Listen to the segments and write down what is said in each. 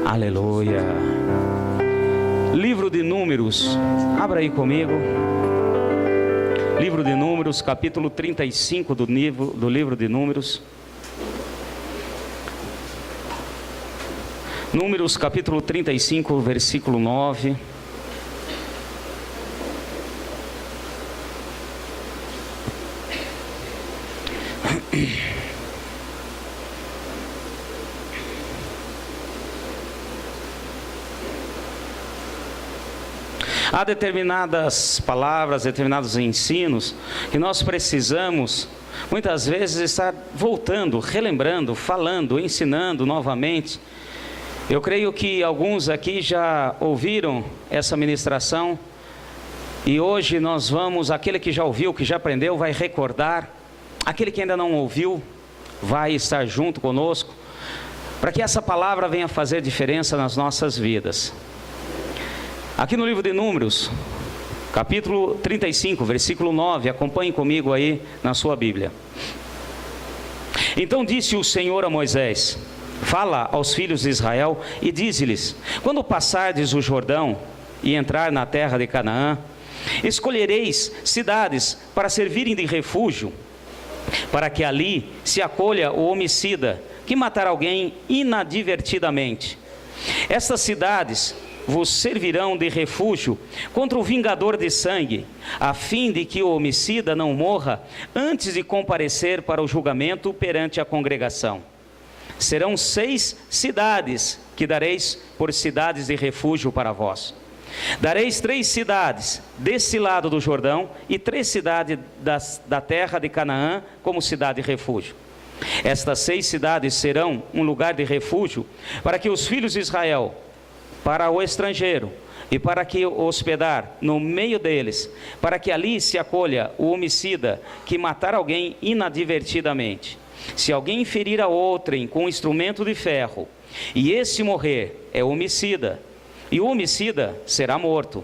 Aleluia. Livro de Números, abra aí comigo. Livro de Números, capítulo 35 do livro de Números. Números, capítulo 35, versículo 9. Há determinadas palavras, determinados ensinos que nós precisamos, muitas vezes, estar voltando, relembrando, falando, ensinando novamente. Eu creio que alguns aqui já ouviram essa ministração e hoje nós vamos, aquele que já ouviu, que já aprendeu, vai recordar. Aquele que ainda não ouviu, vai estar junto conosco, para que essa palavra venha fazer diferença nas nossas vidas. Aqui no livro de Números, capítulo 35, versículo 9, acompanhe comigo aí na sua Bíblia. Então disse o Senhor a Moisés: fala aos filhos de Israel e dize-lhes: quando passardes o Jordão e entrar na terra de Canaã, escolhereis cidades para servirem de refúgio, para que ali se acolha o homicida que matar alguém inadvertidamente. Estas cidades vos servirão de refúgio contra o vingador de sangue, a fim de que o homicida não morra antes de comparecer para o julgamento perante a congregação. Serão 6 cidades que dareis por cidades de refúgio para vós. Dareis 3 cidades desse lado do Jordão e 3 cidades da terra de Canaã como cidade de refúgio. Estas 6 cidades serão um lugar de refúgio para que os filhos de Israel, para o estrangeiro, e para que hospedar no meio deles, para que ali se acolha o homicida que matar alguém inadvertidamente. Se alguém ferir a outrem com um instrumento de ferro, e esse morrer, é homicida, e o homicida será morto.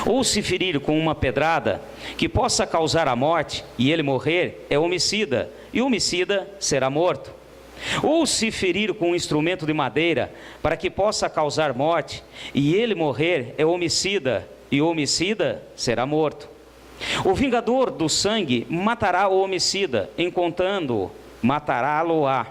Ou se ferir com uma pedrada que possa causar a morte, e ele morrer, é homicida, e o homicida será morto. Ou se ferir com um instrumento de madeira para que possa causar morte, e ele morrer, é homicida, e o homicida será morto. O vingador do sangue matará o homicida, encontrando-o, matará-lo-á.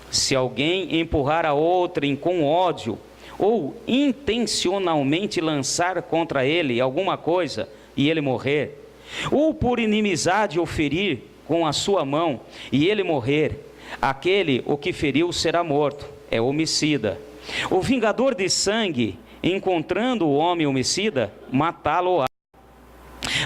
Se alguém empurrar a outrem com ódio, ou intencionalmente lançar contra ele alguma coisa, e ele morrer, ou por inimizade o ferir com a sua mão, e ele morrer, aquele o que feriu será morto, é homicida. O vingador de sangue, encontrando o homem homicida, matá-lo-á.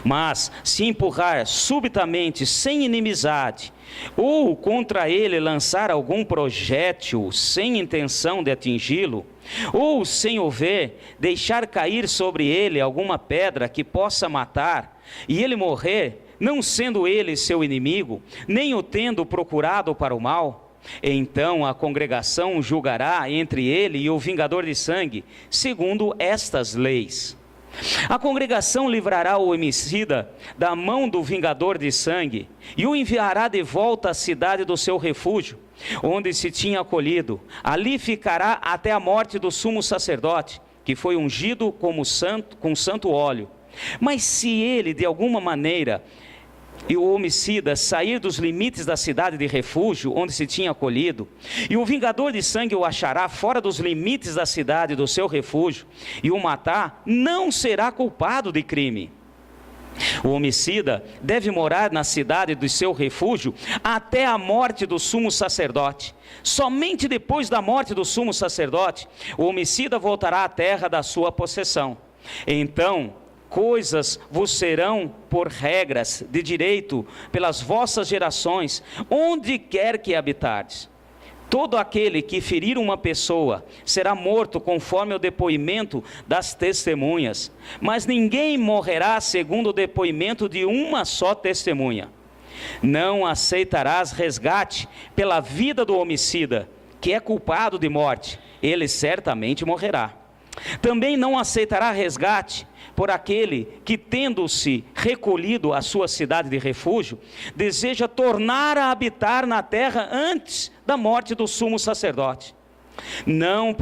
Mas se empurrar subitamente, sem inimizade, ou contra ele lançar algum projétil sem intenção de atingi-lo, ou sem o ver, deixar cair sobre ele alguma pedra que possa matar, e ele morrer, não sendo ele seu inimigo, nem o tendo procurado para o mal, então a congregação julgará entre ele e o vingador de sangue, segundo estas leis. A congregação livrará o homicida da mão do vingador de sangue e o enviará de volta à cidade do seu refúgio, onde se tinha acolhido. Ali ficará até a morte do sumo sacerdote, que foi ungido com santo óleo. Mas se ele, de alguma maneira, e o homicida sair dos limites da cidade de refúgio, onde se tinha acolhido, e o vingador de sangue o achará fora dos limites da cidade do seu refúgio, e o matar, não será culpado de crime. O homicida deve morar na cidade do seu refúgio até a morte do sumo sacerdote. Somente depois da morte do sumo sacerdote, o homicida voltará à terra da sua possessão. Então, coisas vos serão por regras de direito pelas vossas gerações, onde quer que habitardes. Todo aquele que ferir uma pessoa será morto conforme o depoimento das testemunhas, mas ninguém morrerá segundo o depoimento de uma só testemunha. Não aceitarás resgate pela vida do homicida, que é culpado de morte, ele certamente morrerá. Também não aceitará resgate por aquele que, tendo-se recolhido à sua cidade de refúgio, deseja tornar a habitar na terra antes da morte do sumo sacerdote. Não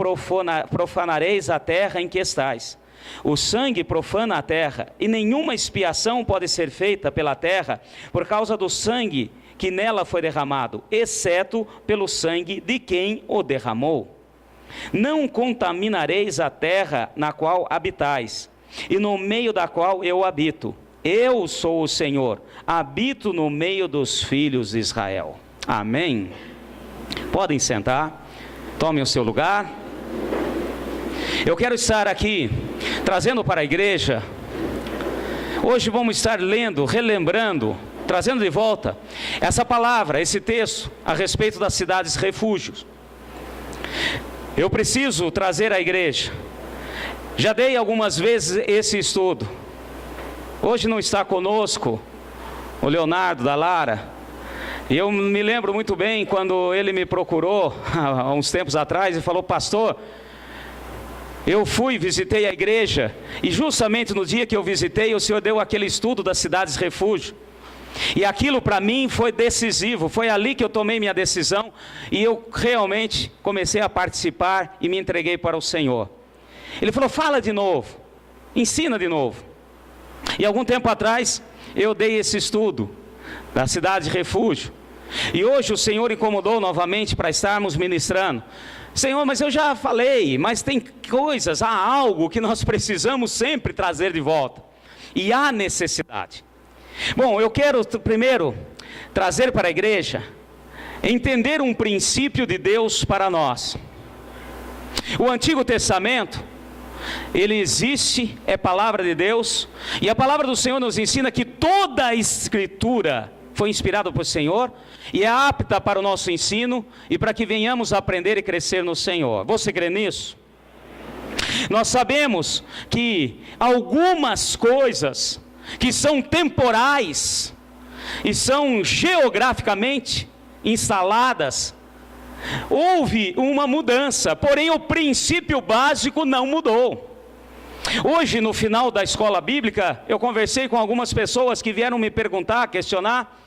profanareis a terra em que estais. O sangue profana a terra, e nenhuma expiação pode ser feita pela terra por causa do sangue que nela foi derramado, exceto pelo sangue de quem o derramou. Não contaminareis a terra na qual habitais, e no meio da qual eu habito. Eu sou o Senhor, habito no meio dos filhos de Israel. Amém? Podem sentar, tomem o seu lugar. Eu quero estar aqui, trazendo para a igreja, hoje vamos estar lendo, relembrando, trazendo de volta, essa palavra, esse texto, a respeito das cidades refúgios. Eu preciso trazer à igreja, já dei algumas vezes esse estudo, hoje não está conosco o Leonardo da Lara, e eu me lembro muito bem quando ele me procurou, há uns tempos atrás, e falou: pastor, eu visitei a igreja, e justamente no dia que eu visitei, o Senhor deu aquele estudo das cidades refúgio, e aquilo para mim foi decisivo, foi ali que eu tomei minha decisão, e eu realmente comecei a participar, e me entreguei para o Senhor. Ele falou: fala de novo, ensina de novo. E algum tempo atrás, eu dei esse estudo da cidade refúgio, e hoje o Senhor incomodou novamente para estarmos ministrando. Senhor, mas eu já falei, mas tem coisas, há algo que nós precisamos sempre trazer de volta, e há necessidade. Bom, eu quero primeiro trazer para a igreja, entender um princípio de Deus para nós. O Antigo Testamento, ele existe, é palavra de Deus, e a palavra do Senhor nos ensina que toda a Escritura foi inspirada por Senhor, e é apta para o nosso ensino, e para que venhamos a aprender e crescer no Senhor. Você crê nisso? Nós sabemos que algumas coisas que são temporais, e são geograficamente instaladas, houve uma mudança, porém o princípio básico não mudou. Hoje, no final da escola bíblica, eu conversei com algumas pessoas que vieram me perguntar, questionar,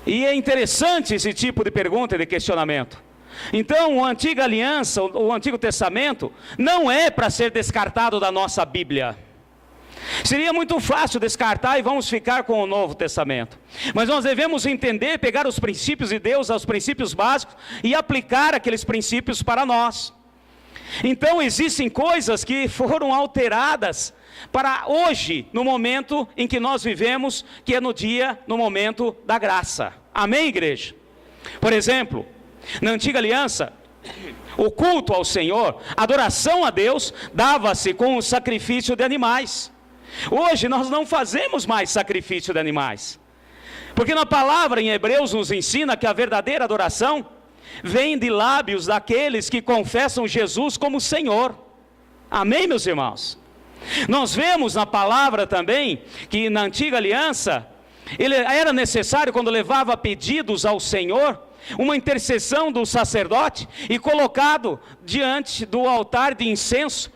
e é interessante esse tipo de pergunta e de questionamento. Então, a antiga aliança, o Antigo Testamento, não é para ser descartado da nossa Bíblia. Seria muito fácil descartar e vamos ficar com o Novo Testamento. Mas nós devemos entender, pegar os princípios de Deus, os princípios básicos, e aplicar aqueles princípios para nós. Então existem coisas que foram alteradas para hoje, no momento em que nós vivemos, que é no momento da graça. Amém, igreja? Por exemplo, na antiga aliança, o culto ao Senhor, a adoração a Deus, dava-se com o sacrifício de animais. Hoje nós não fazemos mais sacrifício de animais, porque na palavra em Hebreus nos ensina que a verdadeira adoração vem de lábios daqueles que confessam Jesus como Senhor. Amém, meus irmãos? Nós vemos na palavra também que na antiga aliança, ele era necessário, quando levava pedidos ao Senhor, uma intercessão do sacerdote e colocado diante do altar de incenso.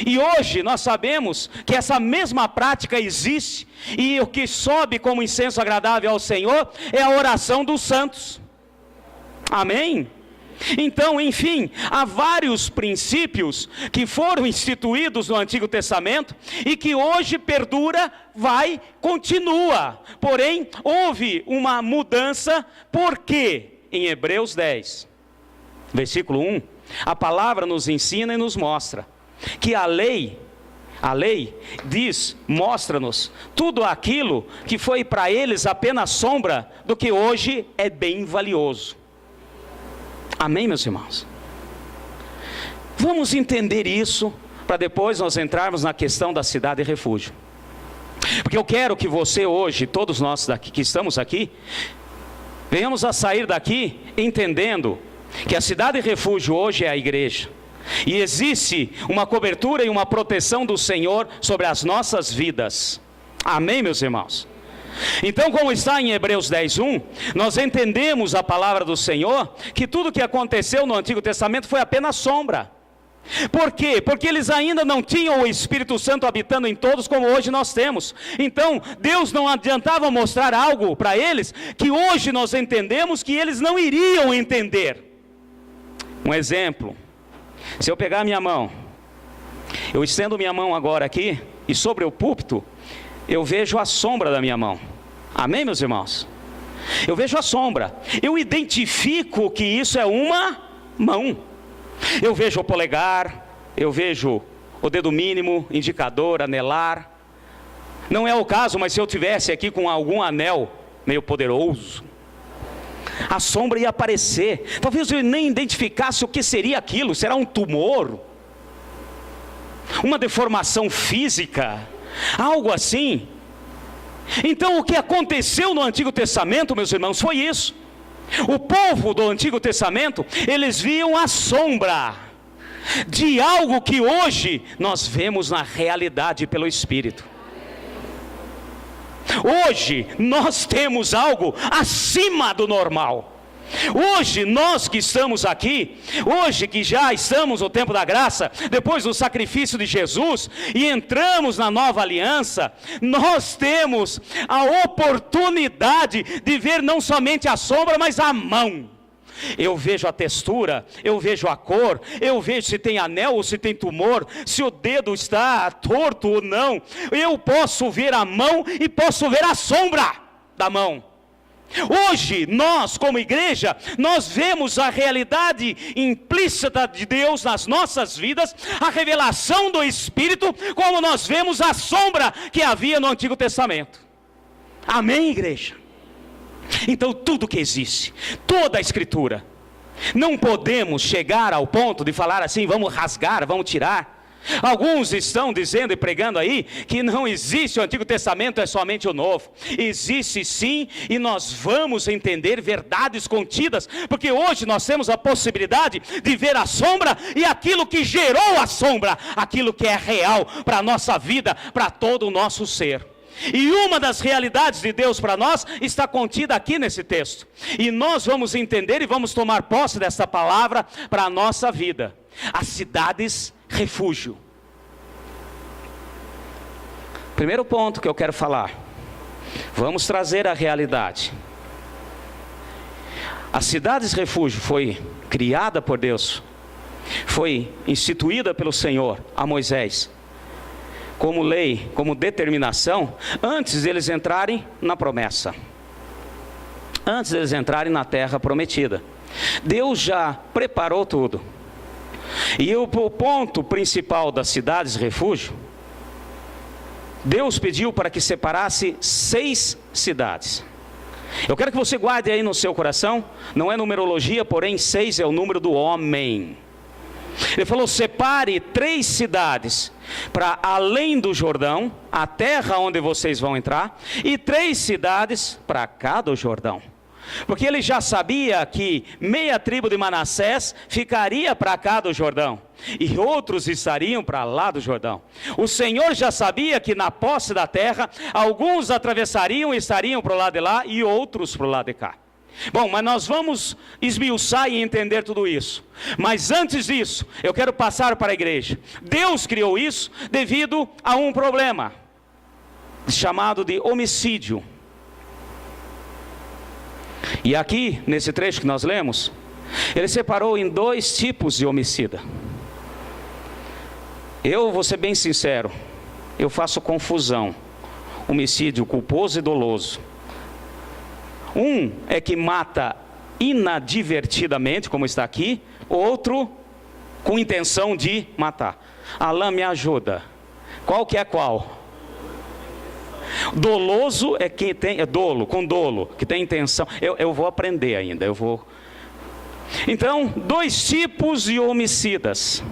E hoje nós sabemos que essa mesma prática existe, e o que sobe como incenso agradável ao Senhor é a oração dos santos. Amém? Então, enfim, há vários princípios que foram instituídos no Antigo Testamento e que hoje perdura, continua. Porém, houve uma mudança, porque em Hebreus 10, versículo 1, a palavra nos ensina e nos mostra que a lei mostra-nos tudo aquilo que foi para eles apenas sombra do que hoje é bem valioso. Amém, meus irmãos? Vamos entender isso, para depois nós entrarmos na questão da cidade refúgio. Porque eu quero que você hoje, todos nós daqui, que estamos aqui, venhamos a sair daqui entendendo que a cidade refúgio hoje é a igreja. E existe uma cobertura e uma proteção do Senhor sobre as nossas vidas. Amém, meus irmãos? Então, como está em Hebreus 10:1, nós entendemos a palavra do Senhor, que tudo que aconteceu no Antigo Testamento foi apenas sombra. Por quê? Porque eles ainda não tinham o Espírito Santo habitando em todos como hoje nós temos. Então, Deus não adiantava mostrar algo para eles que hoje nós entendemos que eles não iriam entender. Um exemplo, Se eu pegar a minha mão, eu estendo minha mão agora aqui, e sobre o púlpito, eu vejo a sombra da minha mão. Amém, meus irmãos? Eu vejo a sombra. Eu identifico que isso é uma mão. Eu vejo o polegar, eu vejo o dedo mínimo, indicador, anelar. Não é o caso, mas se eu tivesse aqui com algum anel meio poderoso, a sombra ia aparecer. Talvez eu nem identificasse o que seria aquilo. Será um tumor? Uma deformação física? Algo assim? Então o que aconteceu no Antigo Testamento, meus irmãos, foi isso. O povo do Antigo Testamento, eles viam a sombra de algo que hoje nós vemos na realidade pelo Espírito. Hoje nós temos algo acima do normal. Hoje nós que estamos aqui, hoje que já estamos no tempo da graça, depois do sacrifício de Jesus, e entramos na nova aliança, nós temos a oportunidade de ver não somente a sombra, mas a mão. Eu vejo a textura, eu vejo a cor, eu vejo se tem anel ou se tem tumor, se o dedo está torto ou não. Eu posso ver a mão e posso ver a sombra da mão. Hoje, nós como igreja, nós vemos a realidade implícita de Deus nas nossas vidas, a revelação do Espírito, como nós vemos a sombra que havia no Antigo Testamento. Amém, igreja? Então tudo que existe, toda a Escritura, não podemos chegar ao ponto de falar assim, vamos rasgar, vamos tirar. Alguns estão dizendo e pregando aí que não existe o Antigo Testamento, é somente o Novo. Existe sim, e nós vamos entender verdades contidas, porque hoje nós temos a possibilidade de ver a sombra e aquilo que gerou a sombra, aquilo que é real para a nossa vida, para todo o nosso ser. E uma das realidades de Deus para nós está contida aqui nesse texto, e nós vamos entender e vamos tomar posse dessa palavra para a nossa vida. As cidades refúgio. Primeiro ponto que eu quero falar, vamos trazer a realidade. As cidades refúgio foi criada por Deus, foi instituída pelo Senhor a Moisés, como lei, como determinação, antes deles entrarem na promessa, antes deles entrarem na terra prometida. Deus já preparou tudo. E o ponto principal das cidades refúgio, Deus pediu para que separasse 6 cidades. Eu quero que você guarde aí no seu coração, não é numerologia, porém 6 é o número do homem. Ele falou, separe 3 cidades para além do Jordão, a terra onde vocês vão entrar, e 3 cidades para cá do Jordão. Porque ele já sabia que meia tribo de Manassés ficaria para cá do Jordão, e outros estariam para lá do Jordão. O Senhor já sabia que na posse da terra, alguns atravessariam e estariam para o lado de lá, e outros para o lado de cá. Bom, mas nós vamos esmiuçar e entender tudo isso. Mas antes disso, eu quero passar para a igreja. Deus criou isso devido a um problema, chamado de homicídio. E aqui, nesse trecho que nós lemos, ele separou em 2 tipos de homicida. Eu vou ser bem sincero, eu faço confusão. Homicídio culposo e doloso. Um é que mata inadvertidamente, como está aqui. Outro com intenção de matar. Alain, me ajuda. Qual que é qual? Doloso é quem tem, é dolo, com dolo, que tem intenção. Eu vou aprender ainda, Então, 2 tipos de homicidas.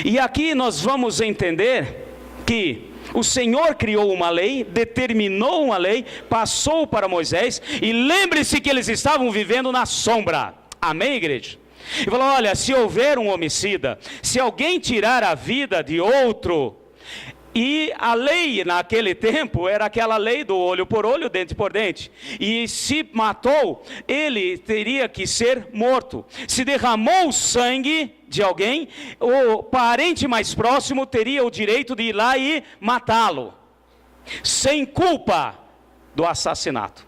E aqui nós vamos entender que o Senhor criou uma lei, determinou uma lei, passou para Moisés, e lembre-se que eles estavam vivendo na sombra. Amém, igreja? E falou, olha, se houver um homicida, se alguém tirar a vida de outro, e a lei naquele tempo era aquela lei do olho por olho, dente por dente. E se matou, ele teria que ser morto. Se derramou sangue de alguém, o parente mais próximo teria o direito de ir lá e matá-lo, sem culpa do assassinato.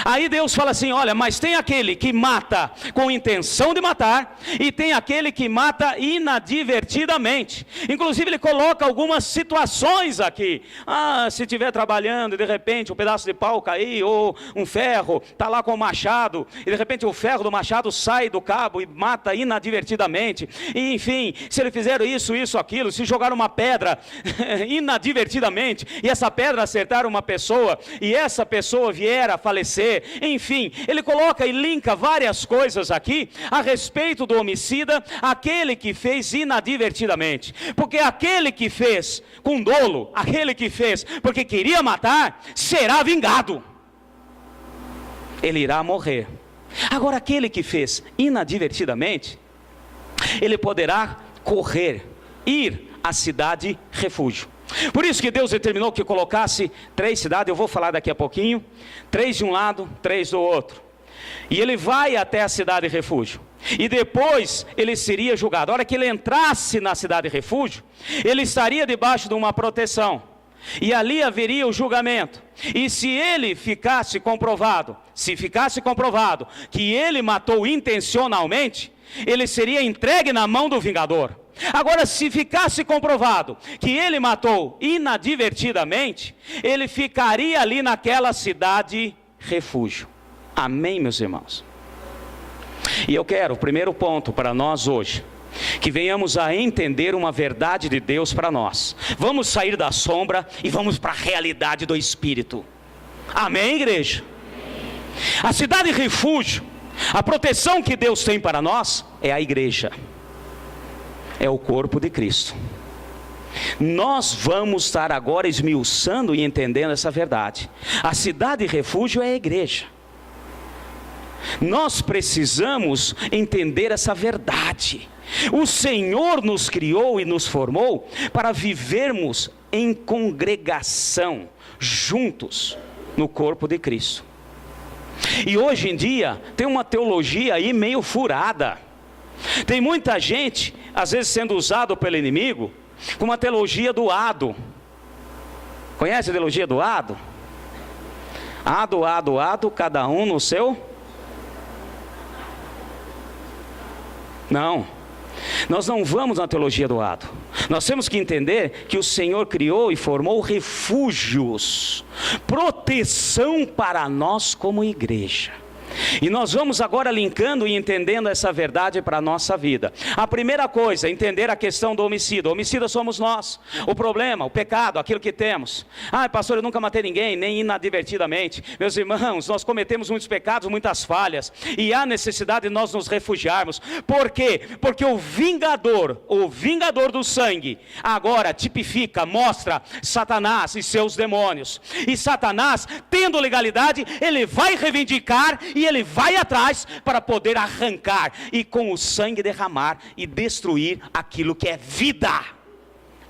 Aí Deus fala assim: olha, mas tem aquele que mata com intenção de matar, e tem aquele que mata inadvertidamente. Inclusive ele coloca algumas situações aqui. Se estiver trabalhando e de repente um pedaço de pau cair, ou um ferro, está lá com o machado, e de repente o ferro do machado sai do cabo e mata inadvertidamente. E enfim, se ele fizer isso, aquilo, se jogar uma pedra inadvertidamente, e essa pedra acertar uma pessoa, e essa pessoa vier a falecer, enfim, ele coloca e linka várias coisas aqui a respeito do homicida, aquele que fez inadvertidamente, porque aquele que fez com dolo, aquele que fez porque queria matar, será vingado, ele irá morrer. Agora aquele que fez inadvertidamente, ele poderá correr, ir à cidade refúgio. Por isso que Deus determinou que colocasse 3 cidades, eu vou falar daqui a pouquinho, 3 de um lado, 3 do outro. E ele vai até a cidade refúgio, e depois ele seria julgado. A hora que ele entrasse na cidade refúgio, ele estaria debaixo de uma proteção, e ali haveria o julgamento. E se ele ficasse comprovado, que ele matou intencionalmente, ele seria entregue na mão do vingador. Agora, se ficasse comprovado que ele matou inadvertidamente, ele ficaria ali naquela cidade refúgio. Amém, meus irmãos? E eu quero, o primeiro ponto para nós hoje, que venhamos a entender uma verdade de Deus para nós. Vamos sair da sombra e vamos para a realidade do Espírito. Amém, igreja? A cidade refúgio, a proteção que Deus tem para nós é a igreja, é o corpo de Cristo. Nós vamos estar agora esmiuçando e entendendo essa verdade. A cidade refúgio é a igreja. Nós precisamos entender essa verdade. O Senhor nos criou e nos formou para vivermos em congregação, juntos, no corpo de Cristo. E hoje em dia, tem uma teologia aí meio furada. Tem muita gente, às vezes sendo usado pelo inimigo, com uma teologia do ado. Conhece a teologia do ado? Ado, cada um no seu... Não, nós não vamos na teologia do ado. Nós temos que entender que o Senhor criou e formou refúgios, proteção para nós como igreja. E nós vamos agora linkando e entendendo essa verdade para a nossa vida. A primeira coisa, entender a questão do homicida. O homicida somos nós. O problema, o pecado, aquilo que temos. Pastor, eu nunca matei ninguém, nem inadvertidamente. Meus irmãos, nós cometemos muitos pecados, muitas falhas, e há necessidade de nós nos refugiarmos. Por quê? Porque o vingador do sangue, agora tipifica, mostra Satanás e seus demônios. E Satanás, tendo legalidade, ele vai reivindicar e ele vai atrás para poder arrancar e com o sangue derramar e destruir aquilo que é vida.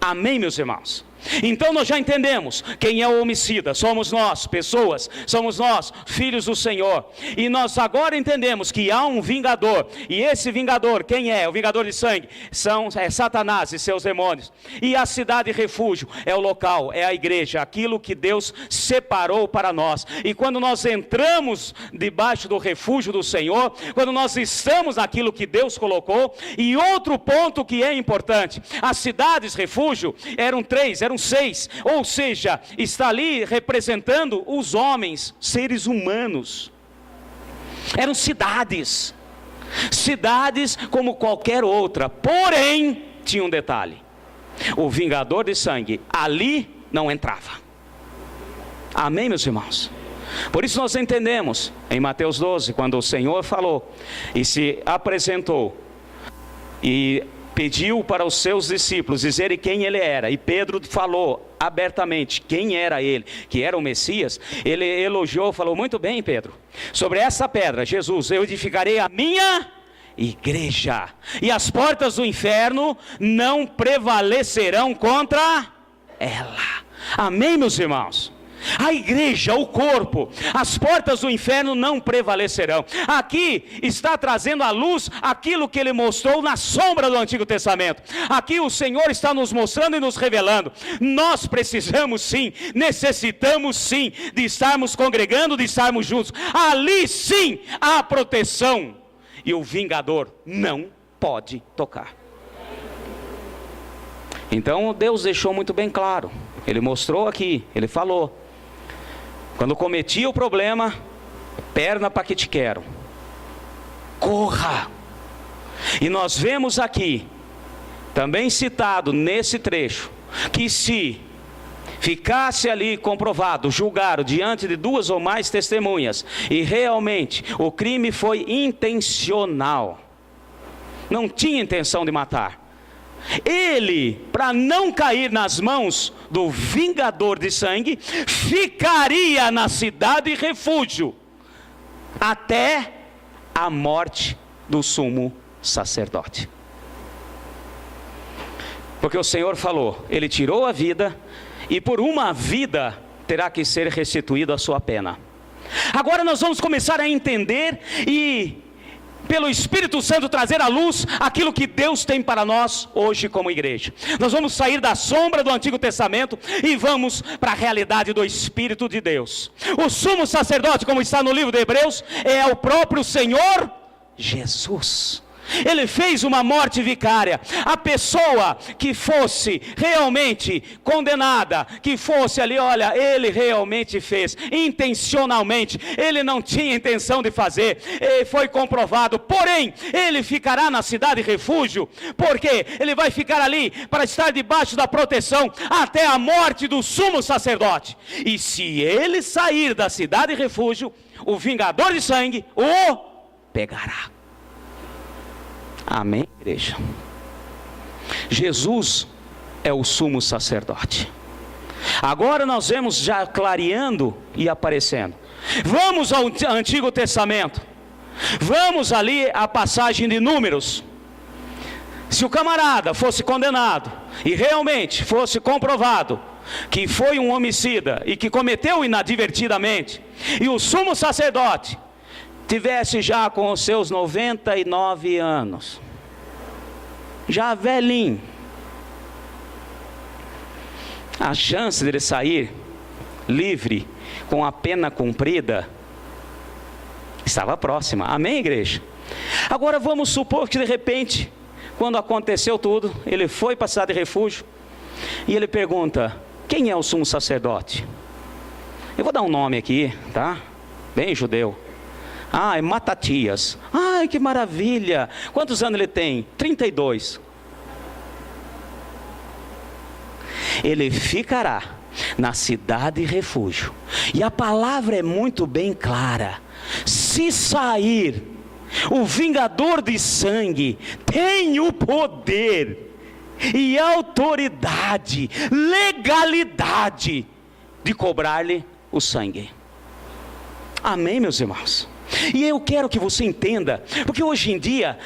Amém, meus irmãos? Então nós já entendemos quem é o homicida. Somos nós, pessoas, somos nós, filhos do Senhor. E nós agora entendemos que há um vingador. E esse vingador, quem é? O vingador de sangue é Satanás e seus demônios. E a cidade refúgio é o local, é a igreja, aquilo que Deus separou para nós. E quando nós entramos debaixo do refúgio do Senhor, quando nós estamos naquilo que Deus colocou. E outro ponto que é importante, as cidades refúgio eram 6, ou seja, está ali representando os homens, seres humanos. Eram cidades como qualquer outra, porém, tinha um detalhe: o vingador de sangue ali não entrava. Amém, meus irmãos? Por isso nós entendemos, em Mateus 12, quando o Senhor falou, e se apresentou, e pediu para os seus discípulos dizerem quem ele era, e Pedro falou abertamente quem era ele, que era o Messias. Ele elogiou, falou: muito bem, Pedro, sobre essa pedra, Jesus, eu edificarei a minha igreja, e as portas do inferno não prevalecerão contra ela. Amém, meus irmãos? a igreja, o corpo, as portas do inferno não prevalecerão. Aqui está trazendo à luz aquilo que ele mostrou na sombra do Antigo Testamento. Aqui o Senhor está nos mostrando e nos revelando. Nós precisamos sim, necessitamos sim, de estarmos congregando, de estarmos juntos. Ali sim há proteção, e o vingador não pode tocar. Então Deus deixou muito bem claro. Ele mostrou aqui, ele falou: quando cometia o problema, perna para que te quero, corra. E nós vemos aqui, também citado nesse trecho, que se ficasse ali comprovado, julgado diante de 2 ou mais testemunhas, e realmente o crime foi intencional, não tinha intenção de matar, ele, para não cair nas mãos do vingador de sangue, ficaria na cidade refúgio até a morte do sumo sacerdote. Porque o Senhor falou, ele tirou a vida, e por uma vida terá que ser restituído a sua pena. Agora nós vamos começar a entender e, pelo Espírito Santo, trazer à luz aquilo que Deus tem para nós hoje como igreja. Nós vamos sair da sombra do Antigo Testamento e vamos para a realidade do Espírito de Deus. O sumo sacerdote, como está no livro de Hebreus, é o próprio Senhor Jesus. Ele fez uma morte vicária. A pessoa que fosse realmente condenada, que fosse ali, olha, ele realmente fez, intencionalmente, ele não tinha intenção de fazer, foi comprovado, porém, ele ficará na cidade refúgio, porque ele vai ficar ali, para estar debaixo da proteção, até a morte do sumo sacerdote. E se ele sair da cidade refúgio, o vingador de sangue o pegará. Amém, igreja? Jesus é o sumo sacerdote. Agora nós vemos já clareando e aparecendo. Vamos ao Antigo Testamento. Vamos ali à passagem de Números. Se o camarada fosse condenado e realmente fosse comprovado que foi um homicida e que cometeu inadvertidamente, e o sumo sacerdote tivesse já com os seus 99 anos, já velhinho, a chance dele sair livre, com a pena cumprida, estava próxima. Amém, igreja? Agora vamos supor que de repente, quando aconteceu tudo, ele foi para a cidade de refúgio, e ele pergunta, quem é o sumo sacerdote? Eu vou dar um nome aqui, tá? Bem judeu. Ah, é Matatias. Ai, que maravilha. Quantos anos ele tem? 32. Ele ficará na cidade refúgio. E a palavra é muito bem clara. Se sair, o vingador de sangue tem o poder e autoridade, legalidade de cobrar-lhe o sangue. Amém, meus irmãos? E eu quero que você entenda, porque hoje em dia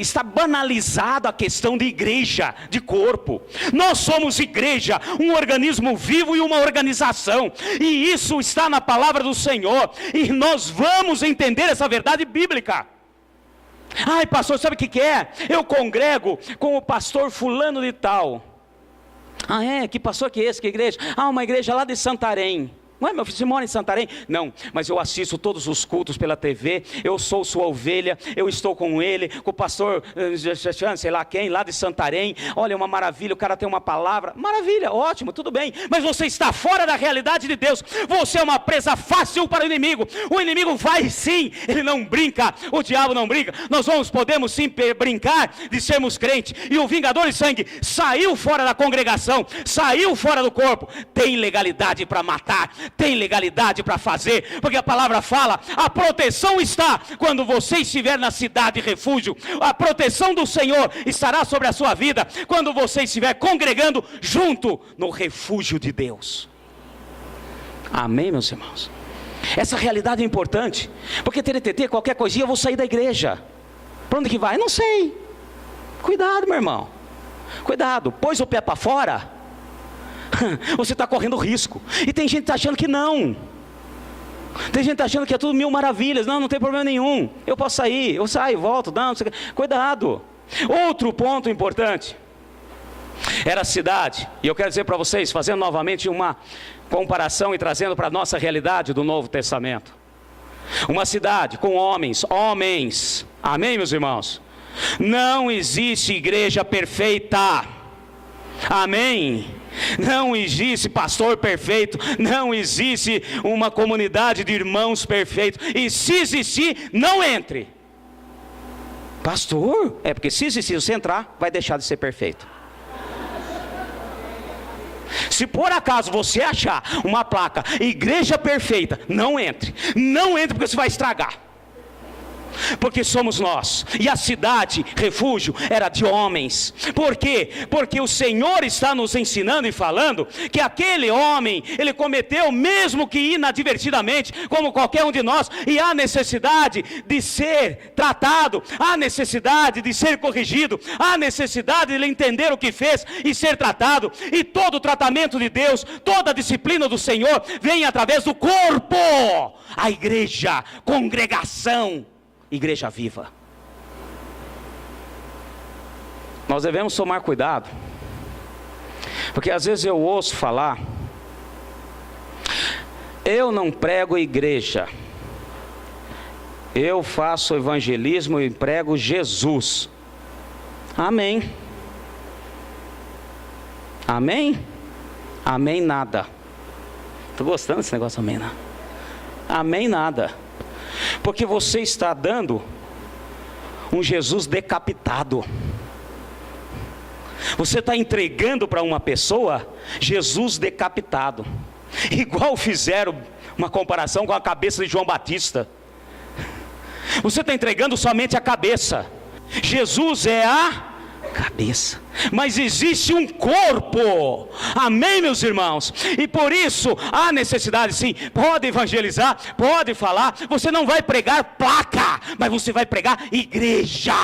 está banalizado a questão de igreja, de corpo. Nós somos igreja, um organismo vivo e uma organização, e isso está na palavra do Senhor, e nós vamos entender essa verdade bíblica. Ai, pastor, sabe o que é? Eu congrego com o pastor fulano de tal. Ah, é? Que pastor que é esse? Que igreja? Ah, uma igreja lá de Santarém. Não é, meu filho, você mora em Santarém? Não, mas eu assisto todos os cultos pela TV, eu sou sua ovelha, eu estou com ele, com o pastor, sei lá quem, lá de Santarém. Olha, uma maravilha, o cara tem uma palavra, maravilha, ótimo, tudo bem, mas você está fora da realidade de Deus, você é uma presa fácil para o inimigo vai sim, ele não brinca, o diabo não brinca, podemos sim brincar de sermos crentes, e o vingador de sangue saiu fora da congregação, saiu fora do corpo, tem legalidade para matar, tem legalidade para fazer, porque a palavra fala, a proteção está quando você estiver na cidade refúgio, a proteção do Senhor estará sobre a sua vida, quando você estiver congregando junto no refúgio de Deus. Amém, meus irmãos? Essa realidade é importante, porque TTT, qualquer coisinha eu vou sair da igreja. Para onde que vai? Não sei. Cuidado, meu irmão, cuidado, pôs o pé para fora, Você está correndo risco. E tem gente que está achando que não. Tem gente que está achando que é tudo mil maravilhas. Não, não tem problema nenhum. Eu posso sair, eu saio, volto, não sei o que. Cuidado. Outro ponto importante. Era a cidade. E eu quero dizer para vocês, fazendo novamente uma comparação e trazendo para a nossa realidade do Novo Testamento. Uma cidade com homens. Amém, meus irmãos? Não existe igreja perfeita. Amém? Não existe pastor perfeito. Não existe uma comunidade de irmãos perfeitos. E se existir, não entre. Pastor? É porque se existir, você entrar, vai deixar de ser perfeito. Se por acaso você achar uma placa, igreja perfeita, não entre. Não entre porque você vai estragar. Porque somos nós. E a cidade, refúgio, era de homens. Por quê? Porque o Senhor está nos ensinando e falando que aquele homem, ele cometeu, mesmo que inadvertidamente, como qualquer um de nós, e há necessidade de ser tratado, há necessidade de ser corrigido, há necessidade de ele entender o que fez e ser tratado. E todo o tratamento de Deus, toda a disciplina do Senhor vem através do corpo, a igreja, congregação. Igreja viva. Nós devemos tomar cuidado, porque às vezes eu ouço falar: eu não prego igreja, eu faço evangelismo e prego Jesus. Amém. Amém? Amém nada. Estou gostando desse negócio, amém nada. Amém nada. Porque você está dando um Jesus decapitado. Você está entregando para uma pessoa Jesus decapitado. Igual fizeram uma comparação com a cabeça de João Batista. Você está entregando somente a cabeça. Jesus é a cabeça. Mas existe um corpo. Amém, meus irmãos? E por isso há necessidade, sim. Pode evangelizar, pode falar. Você não vai pregar placa, mas você vai pregar igreja.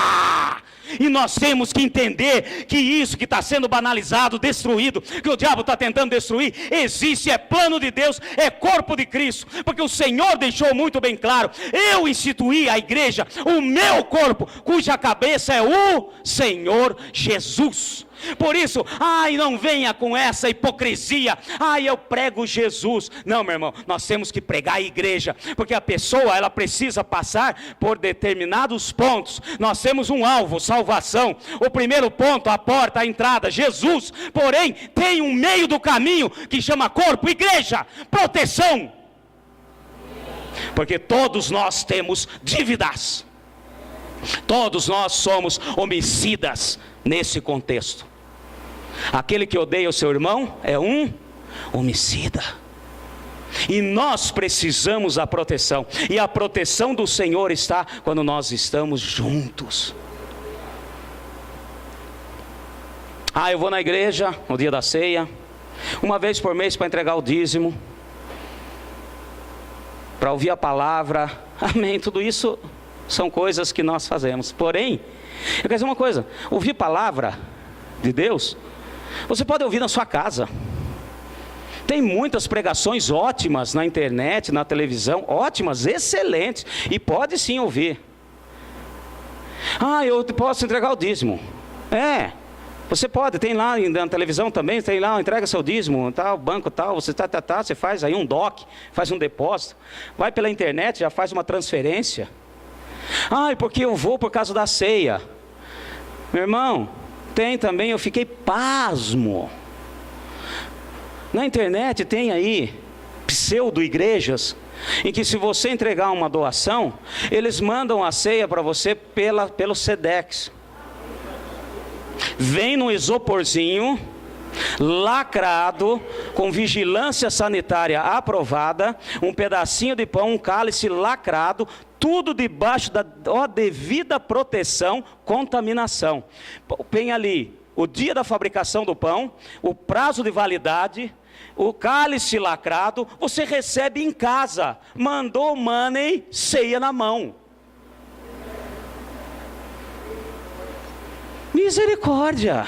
E nós temos que entender que isso que está sendo banalizado, destruído, que o diabo está tentando destruir, existe, é plano de Deus, é corpo de Cristo. Porque o Senhor deixou muito bem claro: eu instituí a igreja, o meu corpo, cuja cabeça é o Senhor Jesus. Por isso, não venha com essa hipocrisia: eu prego Jesus. Não, meu irmão, nós temos que pregar a igreja, porque a pessoa, ela precisa passar por determinados pontos. Nós temos um alvo, salvação. O primeiro ponto, a porta, a entrada, Jesus. Porém, tem um meio do caminho que chama corpo, igreja, proteção. Porque todos nós temos dívidas. Todos nós somos homicidas nesse contexto. Aquele que odeia o seu irmão é um homicida. E nós precisamos da proteção. E a proteção do Senhor está quando nós estamos juntos. Eu vou na igreja no dia da ceia, uma vez por mês, para entregar o dízimo, para ouvir a palavra. Amém, tudo isso são coisas que nós fazemos. Porém, eu quero dizer uma coisa: ouvir palavra de Deus, você pode ouvir na sua casa. Tem muitas pregações ótimas na internet, na televisão, ótimas, excelentes, e pode sim ouvir. Eu posso entregar o dízimo. Você pode, tem lá na televisão também, tem lá, entrega seu dízimo, tal, banco tal, você você faz aí um DOC, faz um depósito, vai pela internet, já faz uma transferência. Porque eu vou por causa da ceia. Meu irmão, tem também, eu fiquei pasmo. Na internet tem aí pseudo-igrejas em que, se você entregar uma doação, eles mandam a ceia para você pelo Sedex. Vem no isoporzinho, lacrado, com vigilância sanitária aprovada, um pedacinho de pão, um cálice lacrado, tudo debaixo da devida proteção, contaminação. Tem ali o dia da fabricação do pão, o prazo de validade, o cálice lacrado, você recebe em casa. Mandou money, ceia na mão. Misericórdia.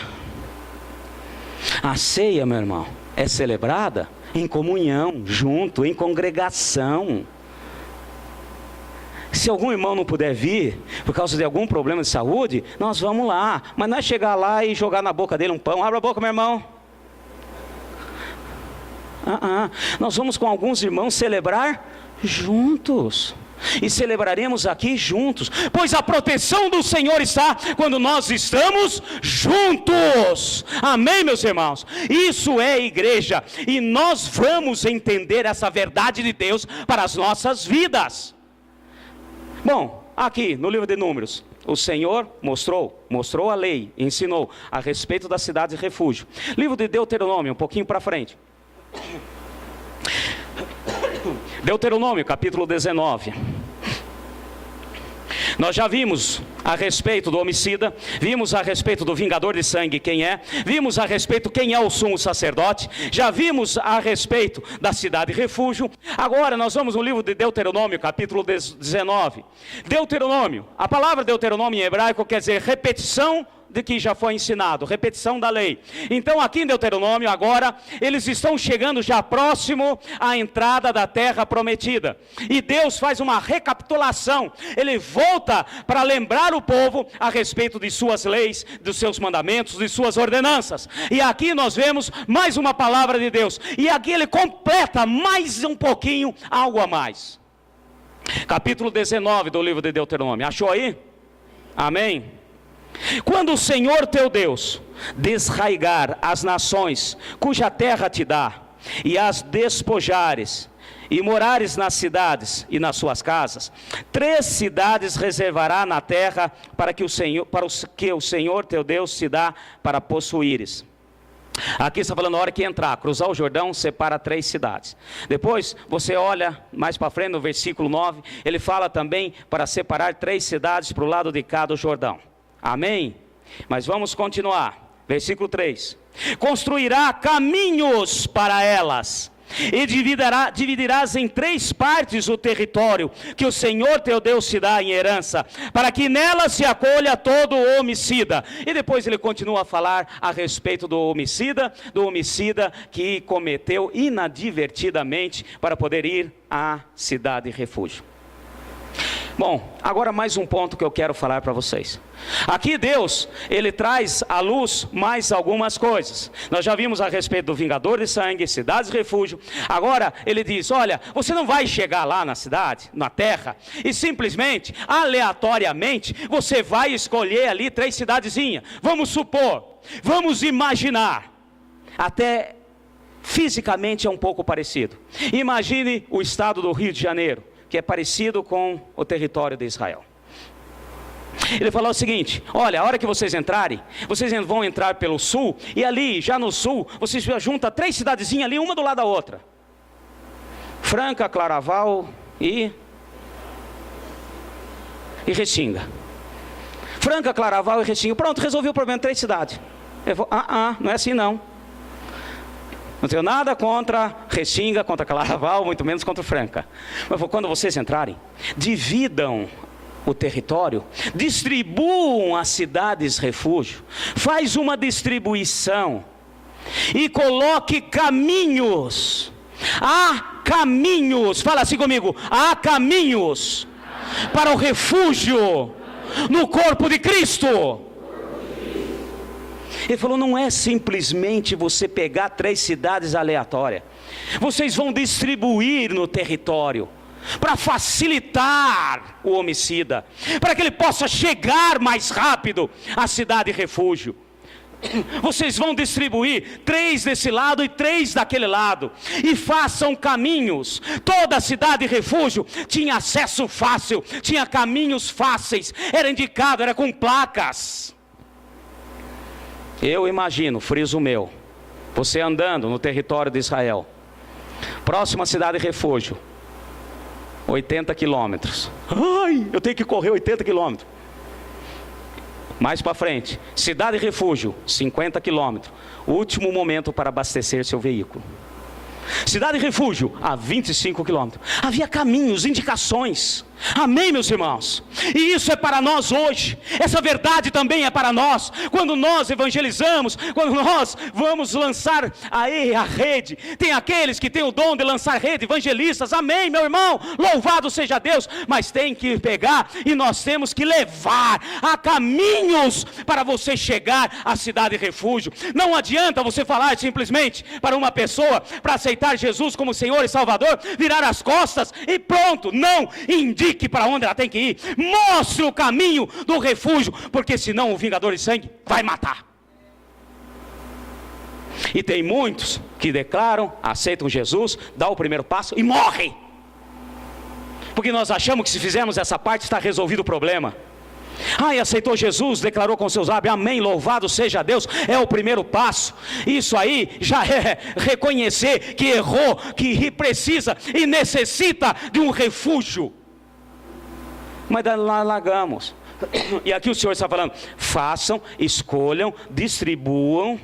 A ceia, meu irmão, é celebrada em comunhão, junto, em congregação. Se algum irmão não puder vir, por causa de algum problema de saúde, nós vamos lá. Mas não é chegar lá e jogar na boca dele um pão. Abra a boca, meu irmão. Nós vamos com alguns irmãos celebrar juntos. E celebraremos aqui juntos, pois a proteção do Senhor está quando nós estamos juntos. Amém, meus irmãos? Isso é igreja, e nós vamos entender essa verdade de Deus para as nossas vidas. Bom, aqui no livro de Números, o Senhor mostrou a lei, ensinou a respeito da cidade de refúgio. Livro de Deuteronômio, um pouquinho para frente. Deuteronômio, capítulo 19. Nós já vimos a respeito do homicida, vimos a respeito do vingador de sangue, quem é, vimos a respeito quem é o sumo sacerdote, já vimos a respeito da cidade refúgio. Agora nós vamos no livro de Deuteronômio, capítulo 19. Deuteronômio, a palavra Deuteronômio em hebraico quer dizer repetição de que já foi ensinado, repetição da lei. Então aqui em Deuteronômio agora, eles estão chegando já próximo à entrada da terra prometida, e Deus faz uma recapitulação, ele volta para lembrar o povo a respeito de suas leis, dos seus mandamentos, de suas ordenanças, e aqui nós vemos mais uma palavra de Deus, e aqui ele completa mais um pouquinho, algo a mais. Capítulo 19 do livro de Deuteronômio, achou aí? Amém? Quando o Senhor teu Deus desraigar as nações cuja terra te dá, e as despojares, e morares nas cidades e nas suas casas, 3 cidades reservará na terra para que o Senhor teu Deus te dá para possuíres. Aqui está falando a hora que entrar, cruzar o Jordão, separa 3 cidades. Depois você olha mais para frente no versículo 9, ele fala também para separar 3 cidades para o lado de cá do Jordão. Amém? Mas vamos continuar. Versículo 3. Construirá caminhos para elas, e dividirás em 3 partes o território que o Senhor teu Deus te dá em herança, para que nela se acolha todo homicida. E depois ele continua a falar a respeito do homicida que cometeu inadvertidamente para poder ir à cidade de refúgio. Bom, agora mais um ponto que eu quero falar para vocês. Aqui Deus, ele traz à luz mais algumas coisas. Nós já vimos a respeito do vingador de sangue, cidades de refúgio. Agora ele diz, olha, você não vai chegar lá na cidade, na terra, e simplesmente, aleatoriamente, você vai escolher ali 3 cidadezinhas. Vamos supor, vamos imaginar, até fisicamente é um pouco parecido. Imagine o estado do Rio de Janeiro, que é parecido com o território de Israel. Ele falou o seguinte, olha, a hora que vocês entrarem, vocês vão entrar pelo sul, e ali, já no sul, vocês juntam 3 cidadezinhas ali, uma do lado da outra. Franca, Claraval e Restinga. Franca, Claraval e Restinga. Pronto, resolveu o problema, 3 cidades. Eu vou, não é assim não. Não tenho nada contra Restinga, contra Claraval, muito menos contra Franca. Mas quando vocês entrarem, dividam o território, distribuam as cidades refúgio, faz uma distribuição e coloque caminhos. Há caminhos, fala assim comigo, há caminhos para o refúgio no corpo de Cristo. Ele falou, não é simplesmente você pegar 3 cidades aleatórias. Vocês vão distribuir no território, para facilitar o homicida, para que ele possa chegar mais rápido à cidade de refúgio. Vocês vão distribuir 3 desse lado e 3 daquele lado, e façam caminhos. Toda a cidade de refúgio tinha acesso fácil, tinha caminhos fáceis, era indicado, era com placas. Eu imagino, friso meu, você andando no território de Israel, próxima cidade de refúgio, 80 quilômetros. Ai, eu tenho que correr 80 quilômetros. Mais para frente, cidade de refúgio, 50 quilômetros. Último momento para abastecer seu veículo. Cidade Refúgio, a 25 quilômetros. Havia caminhos, indicações. Amém, meus irmãos? E isso é para nós hoje. Essa verdade também é para nós. Quando nós evangelizamos, quando nós vamos lançar aí a rede, tem aqueles que têm o dom de lançar rede, evangelistas. Amém, meu irmão? Louvado seja Deus. Mas tem que pegar e nós temos que levar a caminhos para você chegar à Cidade Refúgio. Não adianta você falar simplesmente para uma pessoa para aceitar Jesus como Senhor e Salvador, virar as costas e pronto. Não, indique para onde ela tem que ir, mostre o caminho do refúgio, porque senão o vingador de sangue vai matar. E tem muitos que declaram, aceitam Jesus, dão o primeiro passo e morrem, porque nós achamos que se fizermos essa parte está resolvido o problema. E aceitou Jesus, declarou com seus lábios, amém, louvado seja Deus, é o primeiro passo. Isso aí já é reconhecer que errou, que precisa e necessita de um refúgio. Mas lá largamos. E aqui o Senhor está falando, façam, escolham, distribuam.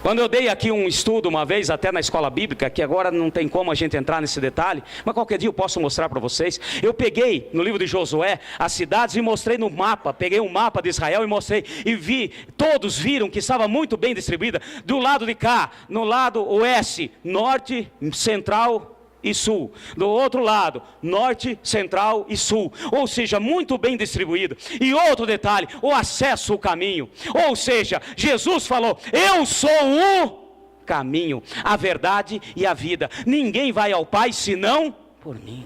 Quando eu dei aqui um estudo uma vez, até na escola bíblica, que agora não tem como a gente entrar nesse detalhe, mas qualquer dia eu posso mostrar para vocês. Eu peguei no livro de Josué as cidades e mostrei no mapa, peguei um mapa de Israel e mostrei, e vi, todos viram que estava muito bem distribuída, do lado de cá, no lado oeste, norte, central e sul, do outro lado, norte, central e sul, ou seja, muito bem distribuído. E outro detalhe, o acesso ao caminho, ou seja, Jesus falou, eu sou o caminho, a verdade e a vida, ninguém vai ao Pai senão por mim.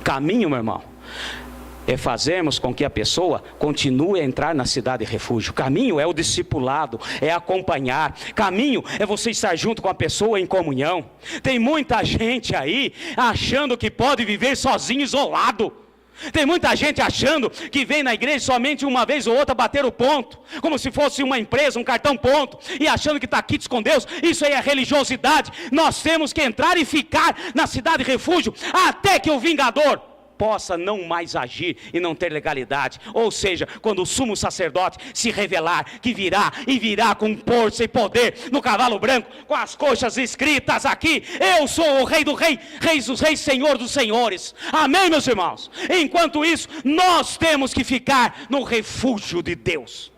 Caminho, meu irmão, é fazermos com que a pessoa continue a entrar na Cidade Refúgio. Caminho é o discipulado, é acompanhar. Caminho é você estar junto com a pessoa em comunhão. Tem muita gente aí achando que pode viver sozinho, isolado. Tem muita gente achando que vem na igreja somente uma vez ou outra bater o ponto, como se fosse uma empresa, um cartão ponto, e achando que está quites com Deus. Isso aí é religiosidade. Nós temos que entrar e ficar na Cidade Refúgio até que o vingador possa não mais agir e não ter legalidade. Ou seja, quando o sumo sacerdote se revelar, que virá e virá com força e poder no cavalo branco, com as coxas escritas aqui, eu sou o rei do rei, reis dos reis, senhor dos senhores. Amém, meus irmãos? Enquanto isso, nós temos que ficar no refúgio de Deus.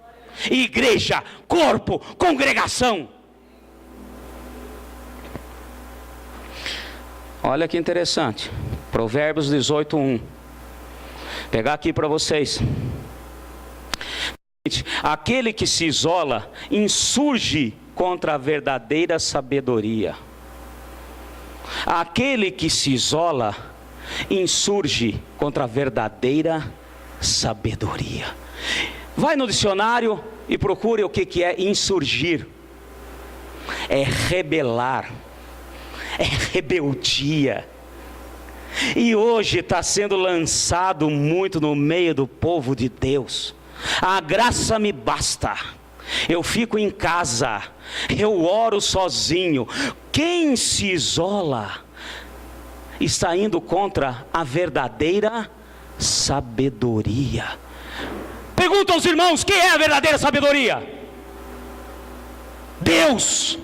Igreja, corpo, congregação. Olha que interessante, Provérbios 18:1. Pegar aqui para vocês. Aquele que se isola insurge contra a verdadeira sabedoria. Aquele que se isola insurge contra a verdadeira sabedoria. Vai no dicionário e procure o que é insurgir. É rebelar. É rebeldia. E hoje está sendo lançado muito no meio do povo de Deus. A graça me basta. Eu fico em casa. Eu oro sozinho. Quem se isola está indo contra a verdadeira sabedoria. Pergunta aos irmãos, quem é a verdadeira sabedoria? Deus.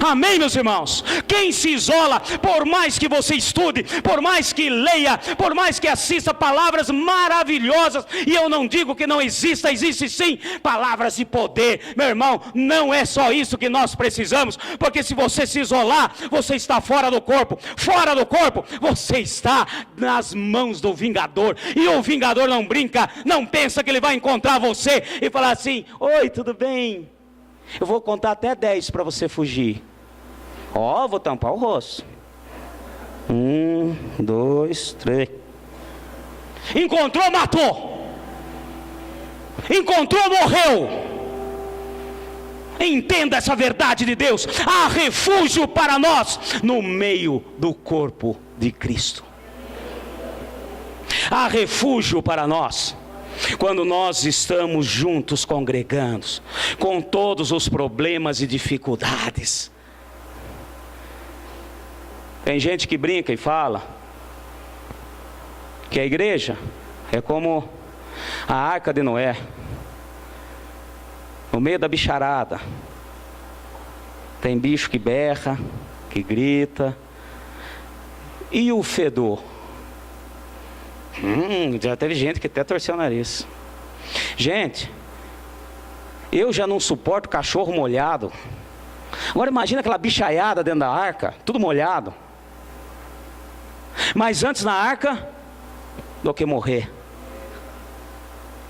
Amém, meus irmãos? Quem se isola, por mais que você estude, por mais que leia, por mais que assista palavras maravilhosas, e eu não digo que não exista, existe sim, palavras de poder, meu irmão, não é só isso que nós precisamos, porque se você se isolar, você está fora do corpo, você está nas mãos do vingador, e o vingador não brinca, não pensa que ele vai encontrar você, e falar assim, oi, tudo bem? Eu vou contar até 10 para você fugir. Vou tampar o rosto. 1, 2, 3. Encontrou, matou. Encontrou, morreu. Entenda essa verdade de Deus. Há refúgio para nós no meio do corpo de Cristo. Há refúgio para nós quando nós estamos juntos congregando, com todos os problemas e dificuldades. Tem gente que brinca e fala que a igreja é como a arca de Noé, no meio da bicharada. Tem bicho que berra, que grita. E o fedor? Já teve gente que até torceu o nariz. Gente, eu já não suporto cachorro molhado. Agora imagina aquela bichaiada dentro da arca, tudo molhado. Mas antes na arca do que morrer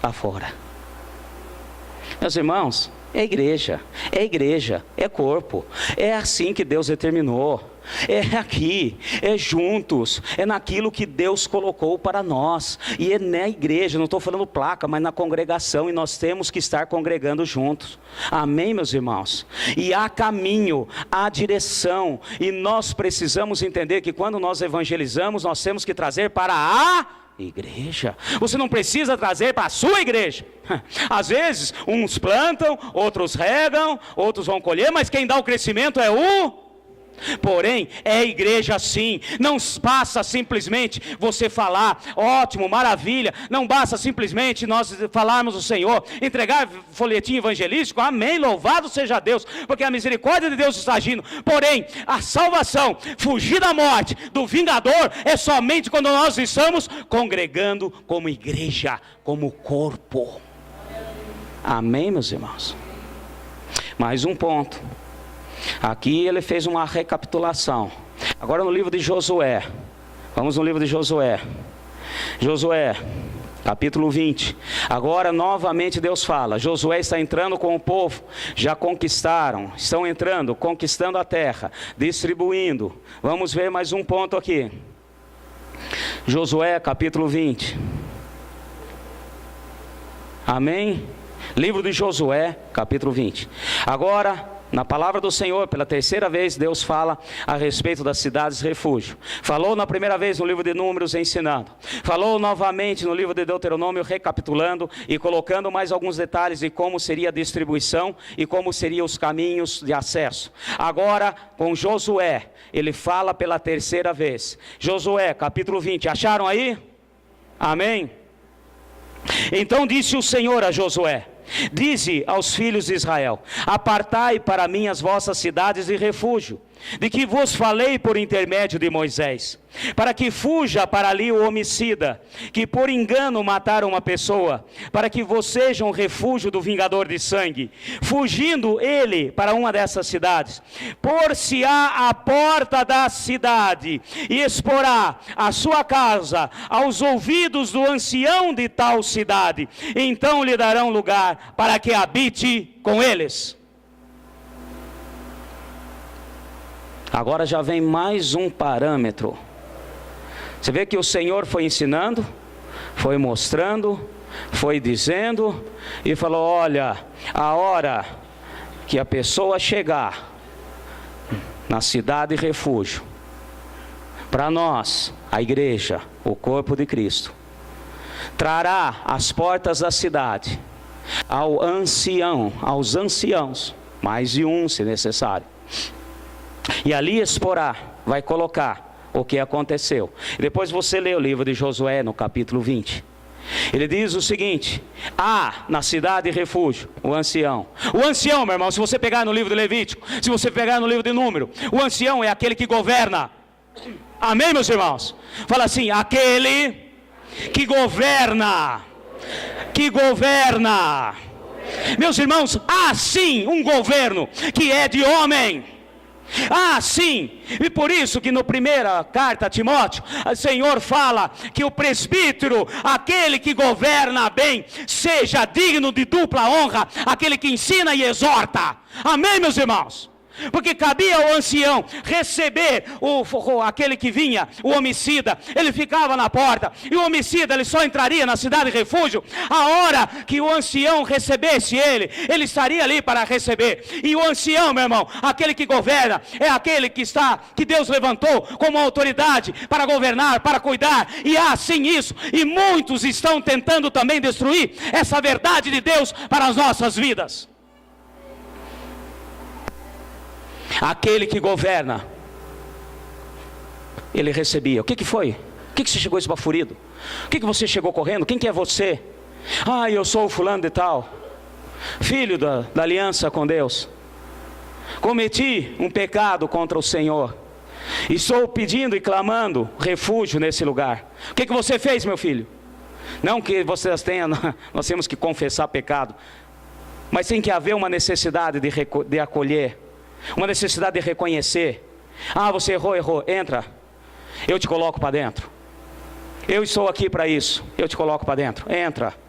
lá fora. Meus irmãos, é igreja, é corpo. É assim que Deus determinou. É aqui, é juntos, é naquilo que Deus colocou para nós. E é na igreja, não estou falando placa, mas na congregação. E nós temos que estar congregando juntos. Amém, meus irmãos? E há caminho, há direção. E nós precisamos entender que quando nós evangelizamos, nós temos que trazer para a igreja. Você não precisa trazer para a sua igreja. Às vezes, uns plantam, outros regam, outros vão colher, mas quem dá o crescimento é o... Porém, é igreja sim. Não basta simplesmente você falar, ótimo, maravilha. Não basta simplesmente nós falarmos do Senhor, entregar folhetim evangelístico, amém, louvado seja Deus, porque a misericórdia de Deus está agindo. Porém, a salvação, fugir da morte, do vingador, é somente quando nós estamos congregando como igreja, como corpo. Amém, meus irmãos? Mais um ponto. Aqui ele fez uma recapitulação. Agora no livro de Josué. Vamos no livro de Josué. Josué, capítulo 20. Agora novamente Deus fala. Josué está entrando com o povo. Já conquistaram. Estão entrando, conquistando a terra. Distribuindo. Vamos ver mais um ponto aqui. Josué, capítulo 20. Amém? Livro de Josué, capítulo 20. Agora... na palavra do Senhor, pela terceira vez, Deus fala a respeito das cidades refúgio. Falou na primeira vez no livro de Números, ensinando. Falou novamente no livro de Deuteronômio, recapitulando e colocando mais alguns detalhes de como seria a distribuição e como seriam os caminhos de acesso. Agora, com Josué, ele fala pela terceira vez. Josué, capítulo 20, acharam aí? Amém? Então disse o Senhor a Josué: dize aos filhos de Israel: apartai para mim as vossas cidades de refúgio, de que vos falei por intermédio de Moisés, para que fuja para ali o homicida, que por engano matar uma pessoa, para que vos seja um refúgio do vingador de sangue. Fugindo ele para uma dessas cidades, por-se-á à porta da cidade, e exporá a sua casa aos ouvidos do ancião de tal cidade. Então lhe darão lugar para que habite com eles. Agora já vem mais um parâmetro. Você vê que o Senhor foi ensinando, foi mostrando, foi dizendo e falou: olha, a hora que a pessoa chegar na cidade refúgio, para nós, a igreja, o corpo de Cristo, trará as portas da cidade ao ancião, aos anciãos, mais de um se necessário. E ali exporá, vai colocar o que aconteceu. Depois você lê o livro de Josué no capítulo 20. Ele diz o seguinte: há na cidade refúgio o ancião. O ancião, meu irmão, se você pegar no livro de Levítico, se você pegar no livro de Número, o ancião é aquele que governa. Amém, meus irmãos? Fala assim: aquele que governa. Que governa. Meus irmãos, há sim um governo que é de homem. Ah, sim, e por isso que na primeira carta a Timóteo, o Senhor fala que o presbítero, aquele que governa bem, seja digno de dupla honra, aquele que ensina e exorta. Amém, meus irmãos? Porque cabia ao ancião receber aquele que vinha, o homicida. Ele ficava na porta, e o homicida ele só entraria na cidade de refúgio a hora que o ancião recebesse ele estaria ali para receber. E o ancião, meu irmão, aquele que governa, é aquele que Deus levantou como autoridade para governar, para cuidar. E há sim isso, e muitos estão tentando também destruir essa verdade de Deus para as nossas vidas. Aquele que governa, ele recebia. O que foi? O que você chegou esbaforido? O que você chegou correndo? Quem que é você? Ah, eu sou o fulano de tal, filho da aliança com Deus. cometi um pecado contra o Senhor. Estou pedindo e clamando refúgio nesse lugar. O que você fez, meu filho? Não que vocês tenham, nós temos que confessar pecado, mas tem que haver uma necessidade de acolher, uma necessidade de reconhecer. Ah, você errou, entra, eu te coloco para dentro. Eu estou aqui para isso, eu te coloco para dentro, entra.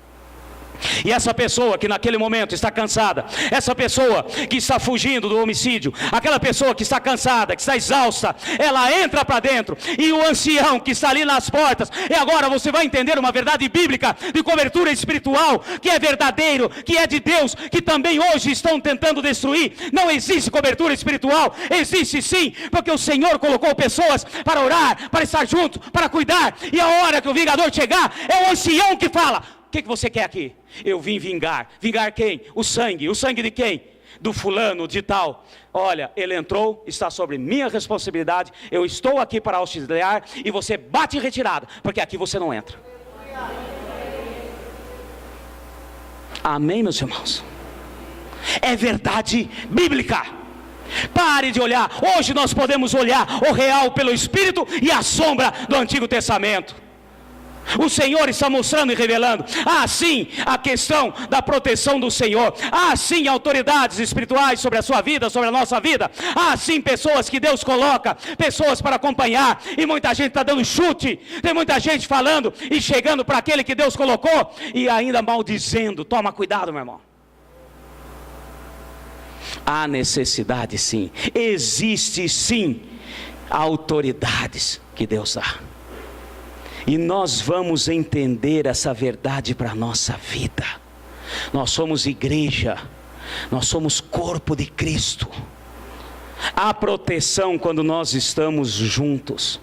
E essa pessoa que naquele momento está cansada, essa pessoa que está fugindo do homicídio, aquela pessoa que está cansada, que está exausta, ela entra para dentro, e o ancião que está ali nas portas, e agora você vai entender uma verdade bíblica de cobertura espiritual, que é verdadeiro, que é de Deus, que também hoje estão tentando destruir. Não existe cobertura espiritual, existe sim, porque o Senhor colocou pessoas para orar, para estar junto, para cuidar, e a hora que o vingador chegar, é o ancião que fala: o que você quer aqui? Eu vim vingar. Vingar quem? O sangue de quem? Do fulano, de tal. Olha, ele entrou, está sobre minha responsabilidade, eu estou aqui para auxiliar, e você bate em retirada, porque aqui você não entra. Amém, meus irmãos? É verdade bíblica. Pare de olhar. Hoje nós podemos olhar o real pelo Espírito e a sombra do Antigo Testamento. O Senhor está mostrando e revelando. Sim, a questão da proteção do Senhor. Sim, autoridades espirituais sobre a sua vida, sobre a nossa vida. Sim, pessoas que Deus coloca, pessoas para acompanhar. E muita gente está dando chute, tem muita gente falando e chegando para aquele que Deus colocou e ainda maldizendo. Toma cuidado, meu irmão. Há necessidade sim, existe sim autoridades que Deus dá. E nós vamos entender essa verdade para a nossa vida. Nós somos igreja, nós somos corpo de Cristo. Há proteção quando nós estamos juntos.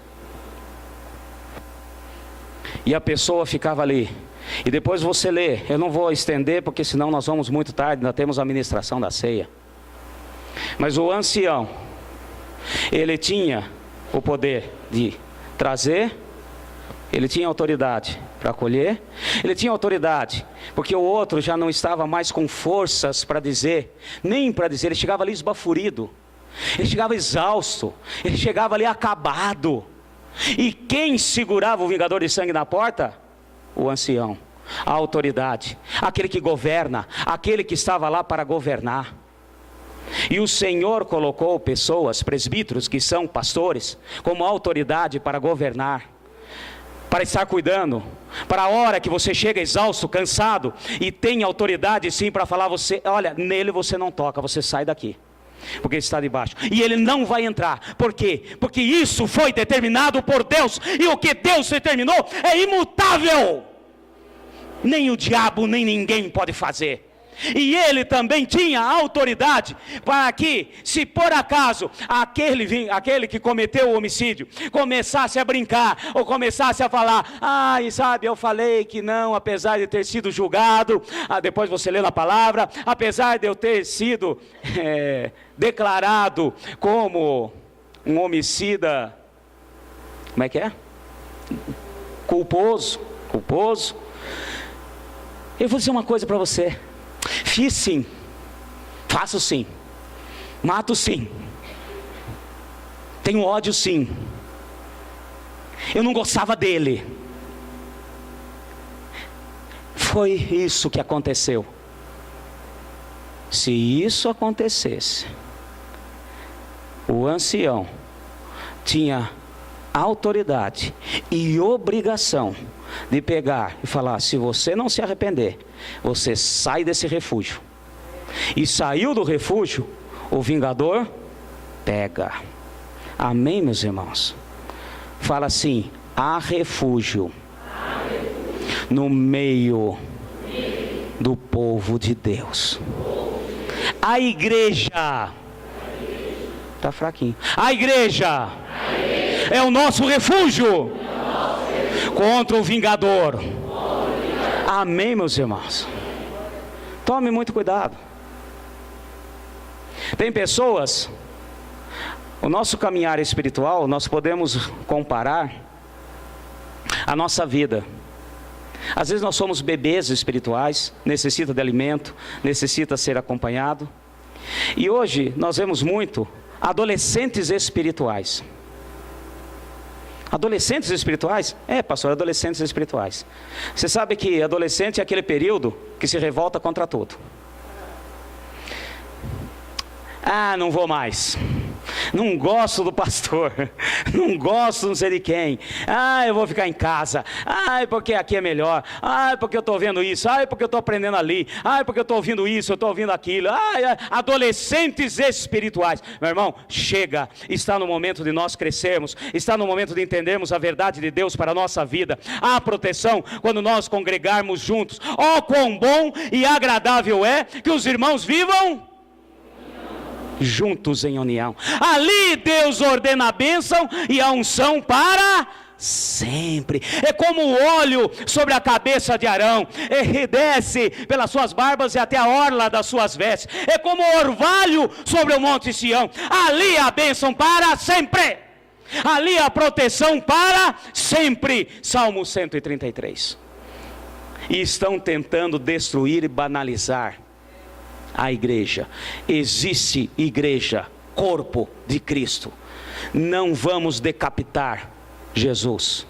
E a pessoa ficava ali. E depois você lê, eu não vou estender porque senão nós vamos muito tarde, ainda temos a ministração da ceia. Mas o ancião, ele tinha o poder de trazer, ele tinha autoridade para acolher, ele tinha autoridade, porque o outro já não estava mais com forças para dizer, nem para dizer, ele chegava ali esbaforido, ele chegava exausto, ele chegava ali acabado. E quem segurava o vingador de sangue na porta? O ancião, a autoridade, aquele que governa, aquele que estava lá para governar. E o Senhor colocou pessoas, presbíteros, que são pastores, como autoridade para governar, para estar cuidando, para a hora que você chega exausto, cansado, e tem autoridade sim para falar, você, olha, nele você não toca, você sai daqui, porque ele está debaixo, e ele não vai entrar. Por quê? Porque isso foi determinado por Deus, e o que Deus determinou é imutável, nem o diabo, nem ninguém pode fazer. E ele também tinha autoridade para que, se por acaso aquele que cometeu o homicídio começasse a brincar, ou começasse a falar, sabe, eu falei que não, apesar de ter sido julgado, depois você lê na palavra, apesar de eu ter sido declarado como um homicida, como é que é? Culposo. Eu vou dizer uma coisa para você. Fiz sim, faço sim, mato sim, tenho ódio sim, eu não gostava dele. Foi isso que aconteceu. Se isso acontecesse, o ancião tinha autoridade e obrigação de pegar e falar, se você não se arrepender, você sai desse refúgio. E saiu do refúgio, o vingador pega. Amém, meus irmãos? Fala assim, há refúgio no meio do povo de Deus. A igreja está fraquinho. A igreja é o nosso refúgio contra o vingador. Amém, meus irmãos? Tome muito cuidado. Tem pessoas, o nosso caminhar espiritual, nós podemos comparar a nossa vida. Às vezes nós somos bebês espirituais, necessita de alimento, necessita ser acompanhado. E hoje nós vemos muito adolescentes espirituais. Adolescentes espirituais? É, pastor, adolescentes espirituais. Você sabe que adolescente é aquele período que se revolta contra tudo. Ah, não vou mais. Não gosto do pastor. Não gosto não sei de quem. Ah, eu vou ficar em casa. Ah, porque aqui é melhor. Ah, porque eu estou vendo isso. Ah, porque eu estou aprendendo ali. Ah, porque eu estou ouvindo isso, eu estou ouvindo aquilo. Ah, adolescentes espirituais. Meu irmão, chega. Está no momento de nós crescermos. Está no momento de entendermos a verdade de Deus para a nossa vida. Há proteção quando nós congregarmos juntos. Oh, quão bom e agradável é que os irmãos vivam juntos em união. Ali Deus ordena a bênção e a unção para sempre. É como o óleo sobre a cabeça de Arão, e desce pelas suas barbas e até a orla das suas vestes. É como o orvalho sobre o monte Sião. Ali a bênção para sempre. Ali a proteção para sempre. Salmo 133. E estão tentando destruir e banalizar a igreja. Existe igreja, corpo de Cristo. Não vamos decapitar Jesus.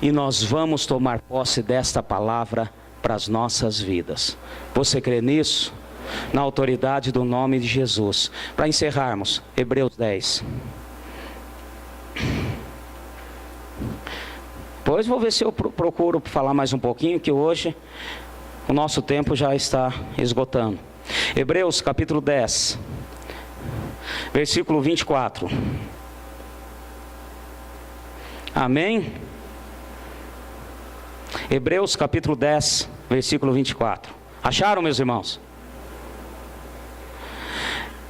E nós vamos tomar posse desta palavra para as nossas vidas. Você crê nisso? Na autoridade do nome de Jesus. Para encerrarmos, Hebreus 10. Depois vou ver se eu procuro falar mais um pouquinho, que hoje o nosso tempo já está esgotando. Hebreus capítulo 10, versículo 24. Amém? Hebreus capítulo 10, versículo 24. Acharam, meus irmãos?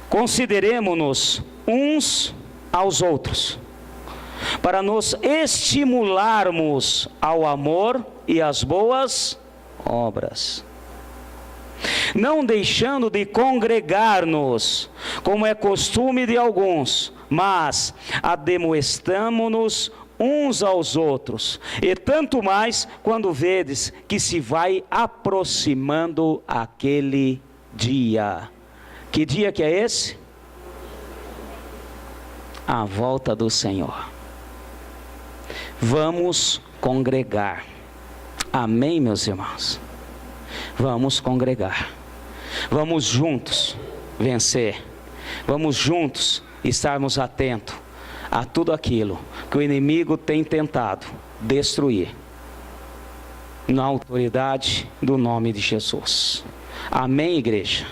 Consideremo-nos uns aos outros, para nos estimularmos ao amor e às boas obras, não deixando de congregar-nos, como é costume de alguns, mas admoestamo-nos uns aos outros, e tanto mais quando vedes que se vai aproximando aquele dia. Que dia que é esse? A volta do Senhor. Vamos congregar. Amém, meus irmãos? Vamos congregar. Vamos juntos vencer. Vamos juntos estarmos atentos a tudo aquilo que o inimigo tem tentado destruir, na autoridade do nome de Jesus. Amém, igreja?